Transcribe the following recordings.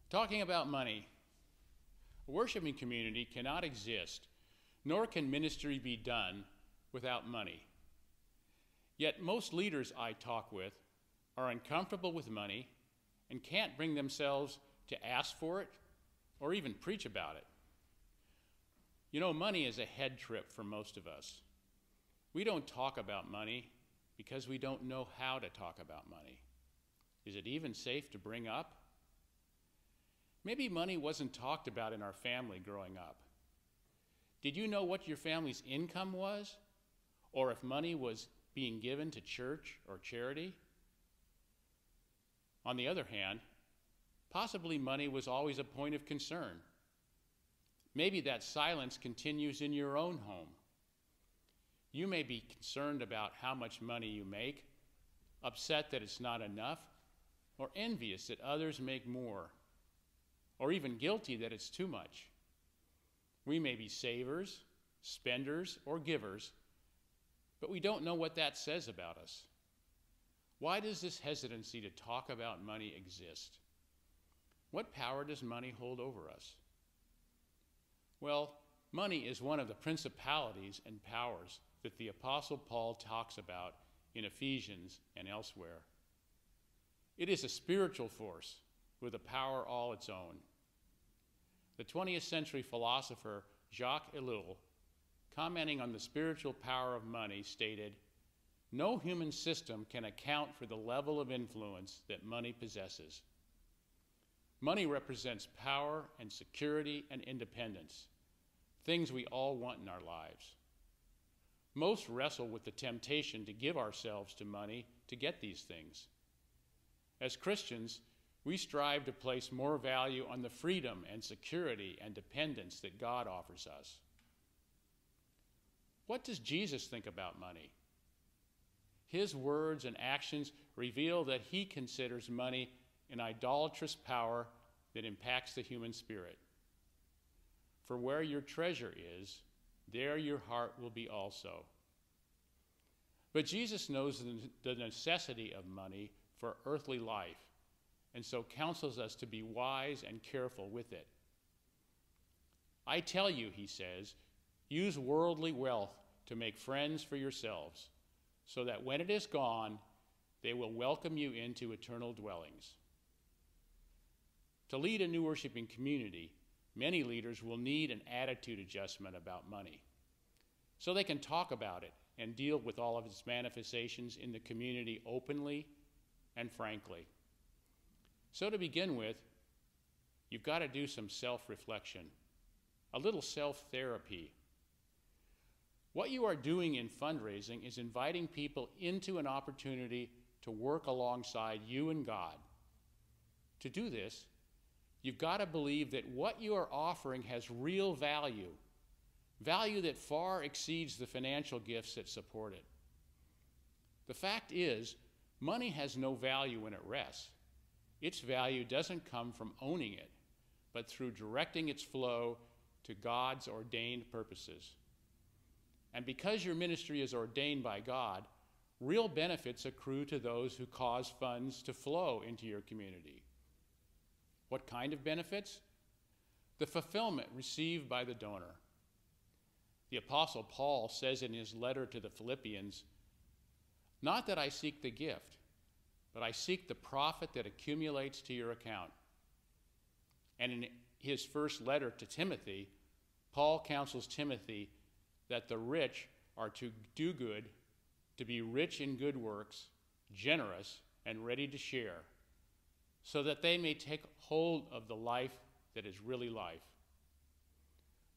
Talking about money, a worshiping community cannot exist, nor can ministry be done without money. Yet most leaders I talk with are uncomfortable with money and can't bring themselves to ask for it or even preach about it. You know, money is a head trip for most of us. We don't talk about money because we don't know how to talk about money. Is it even safe to bring up? Maybe money wasn't talked about in our family growing up. Did you know what your family's income was? Or if money was being given to church or charity? On the other hand, possibly money was always a point of concern. Maybe that silence continues in your own home. You may be concerned about how much money you make, upset that it's not enough, or envious that others make more, or even guilty that it's too much. We may be savers, spenders, or givers, but we don't know what that says about us. Why does this hesitancy to talk about money exist? What power does money hold over us? Well, money is one of the principalities and powers that the Apostle Paul talks about in Ephesians and elsewhere. It is a spiritual force with a power all its own. The 20th century philosopher Jacques Ellul, commenting on the spiritual power of money, stated, "No human system can account for the level of influence that money possesses. Money represents power and security and independence, things we all want in our lives. Most wrestle with the temptation to give ourselves to money to get these things. As Christians, we strive to place more value on the freedom and security and dependence that God offers us." What does Jesus think about money? His words and actions reveal that he considers money an idolatrous power that impacts the human spirit. For where your treasure is, there your heart will be also. But Jesus knows the necessity of money for earthly life, and so counsels us to be wise and careful with it. "I tell you," he says, "use worldly wealth to make friends for yourselves, so that when it is gone, they will welcome you into eternal dwellings." To lead a new worshiping community, many leaders will need an attitude adjustment about money, so they can talk about it and deal with all of its manifestations in the community openly and frankly. So to begin with, you've got to do some self-reflection, a little self-therapy. What you are doing in fundraising is inviting people into an opportunity to work alongside you and God. To do this, you've got to believe that what you are offering has real value, value that far exceeds the financial gifts that support it. The fact is, money has no value when it rests. Its value doesn't come from owning it, but through directing its flow to God's ordained purposes. And because your ministry is ordained by God, real benefits accrue to those who cause funds to flow into your community. What kind of benefits? The fulfillment received by the donor. The Apostle Paul says in his letter to the Philippians, "Not that I seek the gift, but I seek the profit that accumulates to your account." And in his first letter to Timothy, Paul counsels Timothy that the rich are to do good, to be rich in good works, generous, and ready to share, so that they may take hold of the life that is really life.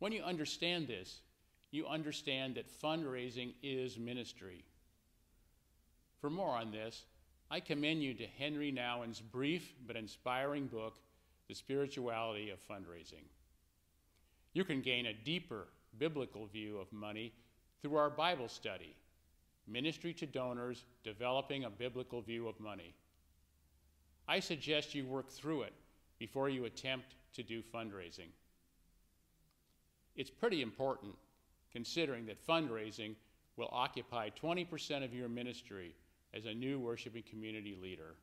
When you understand this, you understand that fundraising is ministry. For more on this, I commend you to Henry Nouwen's brief but inspiring book, The Spirituality of Fundraising. You can gain a deeper biblical view of money through our Bible study, Ministry to Donors, Developing a Biblical View of Money. I suggest you work through it before you attempt to do fundraising. It's pretty important, considering that fundraising will occupy 20% of your ministry as a new worshiping community leader.